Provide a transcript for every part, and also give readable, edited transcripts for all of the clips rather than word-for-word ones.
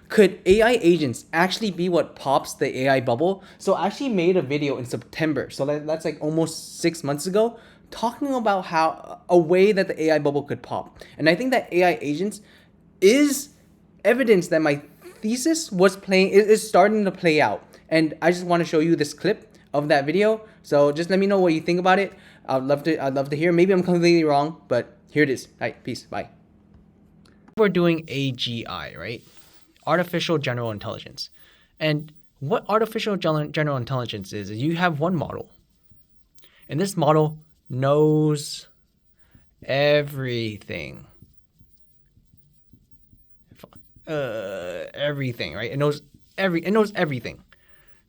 Could AI agents actually be what pops the AI bubble? So I actually made a video in September, so that's like almost 6 months ago, talking about how a way that the AI bubble could pop. And I think that AI agents is evidence that my thesis was playing is starting to play out. And I just want to show you this clip of that video. So just let me know what you think about it. I'd love to hear. Maybe I'm completely wrong, but here it is. All right, peace. Bye. We're doing AGI, right? Artificial General Intelligence. And what artificial general intelligence is you have one model. And this model knows everything. Everything, right? It knows everything,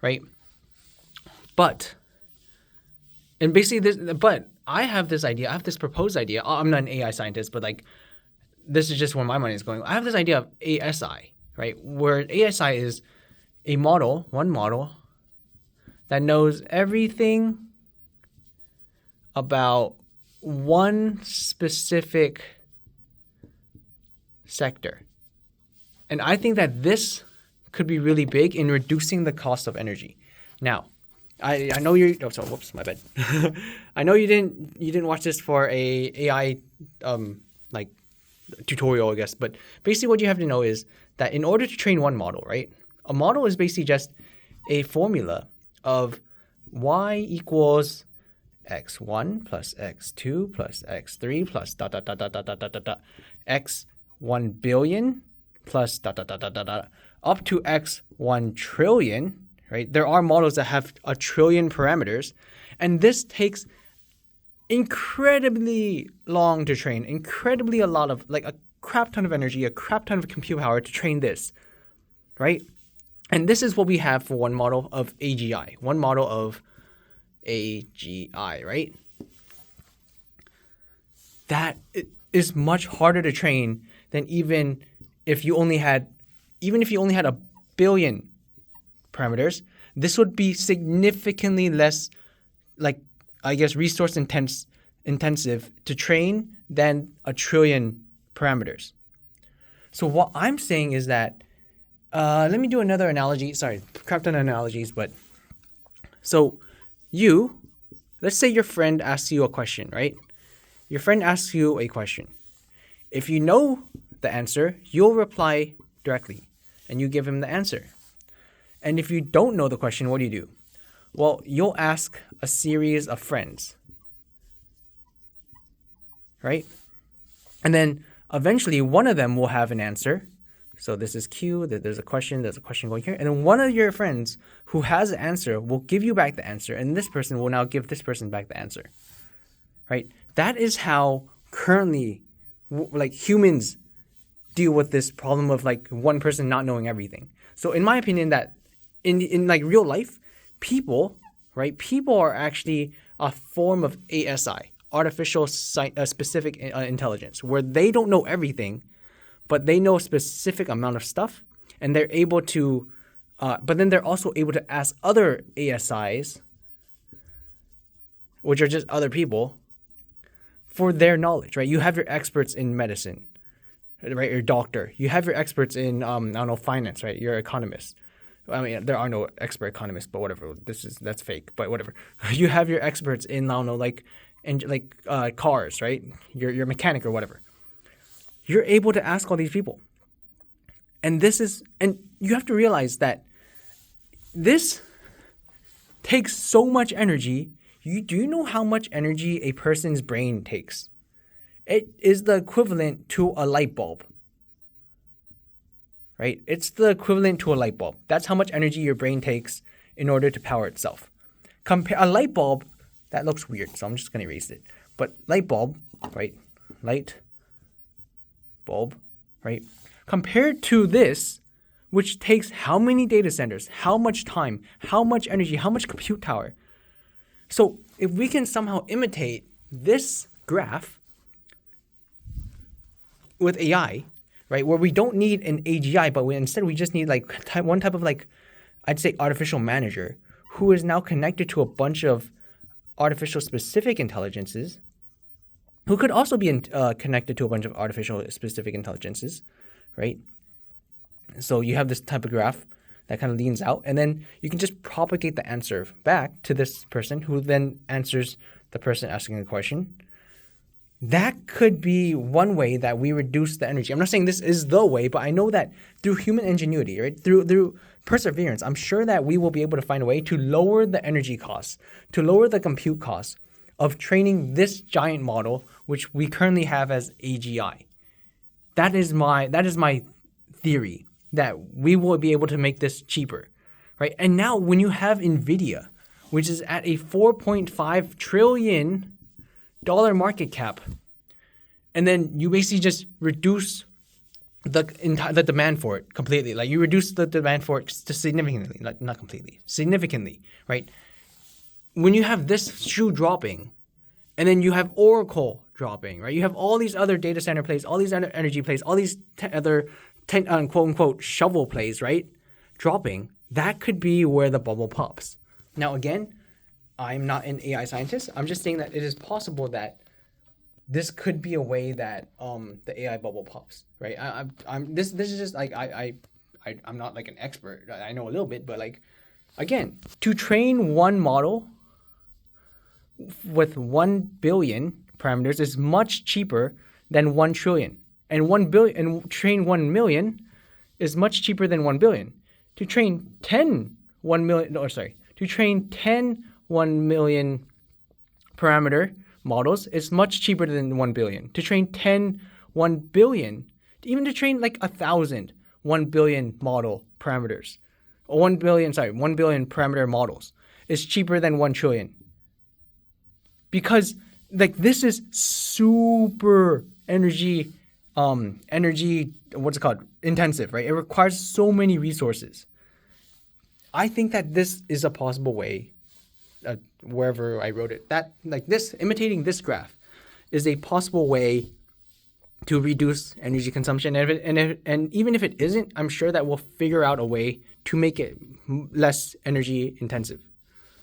right? But I have this idea. I have this proposed idea. I'm not an AI scientist, but like this is just where my mind is going. I have this idea of ASI, right? Where ASI is one model that knows everything about one specific sector. And I think that this could be really big in reducing the cost of energy. Now, I know you're. Oh, sorry. Whoops, my bad. I know you didn't watch this for a AI like tutorial, I guess. But basically, what you have to know is that in order to train one model, right? A model is basically just a formula of y equals x1 plus x2 plus x3 plus dot dot dot dot dot dot dot dot dot x 1 billion plus dot dot dot dot dot dot up to x 1 trillion, right? There are models that have a trillion parameters, and this takes incredibly long to train, incredibly a lot of like a crap ton of energy, a crap ton of compute power to train this, right? And this is what we have for one model of AGI, one model of AGI, right? That is much harder to train than even if you only had a billion parameters. This would be significantly less, like, I guess, resource intensive to train than a trillion parameters. So what I'm saying is that, let me do another analogy. Sorry, crap ton of analogies, but so let's say your friend asks you a question, right? Your friend asks you a question. If you know the answer, you'll reply directly and you give him the answer. And if you don't know the question, what do? Well, you'll ask a series of friends, right? And then eventually one of them will have an answer. So this is Q, there's a question going here. And then one of your friends who has an answer will give you back the answer. And this person will now give this person back the answer, right? That is how currently like humans deal with this problem of like one person not knowing everything. So in my opinion, that in like real life, people are actually a form of ASI, artificial specific intelligence, where they don't know everything, but they know a specific amount of stuff, and they're able to, but then they're also able to ask other ASIs, which are just other people, for their knowledge, right? You have your experts in medicine, right? Your doctor. You have your experts in, I don't know, finance, right? Your economist. I mean, there are no expert economists, but whatever. That's fake, but whatever. You have your experts in, I don't know, cars, right? Your mechanic or whatever. You're able to ask all these people. And you have to realize that this takes so much energy. Do you know how much energy a person's brain takes? It is the equivalent to a light bulb, right? It's the equivalent to a light bulb. That's how much energy your brain takes in order to power itself. Compare a light bulb, that looks weird, so I'm just going to erase it. But light bulb, right? Light bulb, right? Compared to this, which takes how many data centers, how much time, how much energy, how much compute power. So if we can somehow imitate this graph with AI, right, where we don't need an AGI, but instead we just need like one type of like, I'd say artificial manager who is now connected to a bunch of artificial specific intelligences, who could also be connected to a bunch of artificial specific intelligences, right? So you have this type of graph that kind of leans out, and then you can just propagate the answer back to this person who then answers the person asking the question. That could be one way that we reduce the energy. I'm not saying this is the way, but I know that through human ingenuity, right, through perseverance, I'm sure that we will be able to find a way to lower the energy costs, to lower the compute costs of training this giant model, which we currently have as AGI. That is my theory, that we will be able to make this cheaper, right? And now when you have NVIDIA, which is at a $4.5 trillion market cap, and then you basically just reduce the demand for it completely. Like you reduce the demand for it significantly, like not completely, significantly, right? When you have this shoe dropping, and then you have Oracle dropping, right? You have all these other data center plays, all these other energy plays, all these other quote unquote shovel plays, right? Dropping. That could be where the bubble pops. Now, again, I'm not an AI scientist. I'm just saying that it is possible that this could be a way that the AI bubble pops, right? This is just like I'm not like an expert. I know a little bit, but like again, to train one model with 1 billion parameters is much cheaper than 1 trillion, and 1 billion and train 1 million is much cheaper than 1 billion. To train 10 1 million, to train 10 1 million parameter models is much cheaper than 1 billion. To train 10 1 billion, even to train like 1,000 1 billion model parameters, 1 billion parameter models is cheaper than 1 trillion. Because like this is super energy intensive, right? It requires so many resources. I think that this is a possible way, wherever I wrote it, that like this, imitating this graph is a possible way to reduce energy consumption. And even if it isn't, I'm sure that we'll figure out a way to make it less energy intensive.